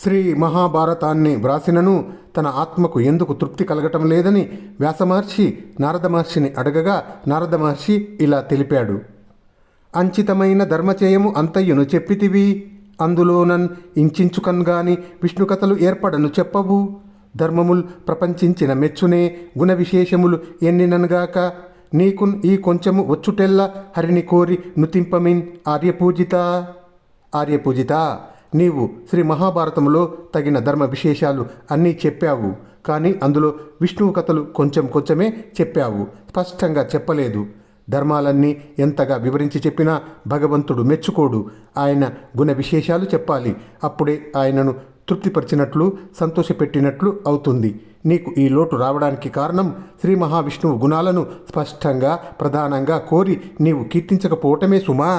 శ్రీ మహాభారతాన్ని వ్రాసినను తన ఆత్మకు ఎందుకు తృప్తి కలగటం లేదని వ్యాసమహర్షి నారద మహర్షిని అడగగా నారద మహర్షి ఇలా తెలిపాడు. అంచితమైన ధర్మచేయము అంతయ్యును చెప్పితివి, అందులోనన్ ఇంచుకన్గాని విష్ణుకథలు ఏర్పడను చెప్పవు. ధర్మముల్ ప్రపంచించిన మెచ్చునే గుణ విశేషములు ఎన్నినన్గాక, నీకున్ ఈ కొంచెము వచ్చుటెల్ల హరిని కోరి నుతింపమిన్ ఆర్యపూజిత. నీవు శ్రీ మహాభారతంలో తగిన ధర్మ విశేషాలు అన్నీ చెప్పావు, కానీ అందులో విష్ణువు కథలు కొంచెమే చెప్పావు, స్పష్టంగా చెప్పలేదు. ధర్మాలన్నీ ఎంతగా వివరించి చెప్పినా భగవంతుడు మెచ్చుకోడు. ఆయన గుణ విశేషాలు చెప్పాలి. అప్పుడే ఆయనను తృప్తిపరిచినట్లు సంతోషపెట్టినట్లు అవుతుంది. నీకు ఈ లోటు రావడానికి కారణం శ్రీ మహావిష్ణువు గుణాలను స్పష్టంగా ప్రధానంగా కోరి నీవు కీర్తించకపోవటమే సుమా.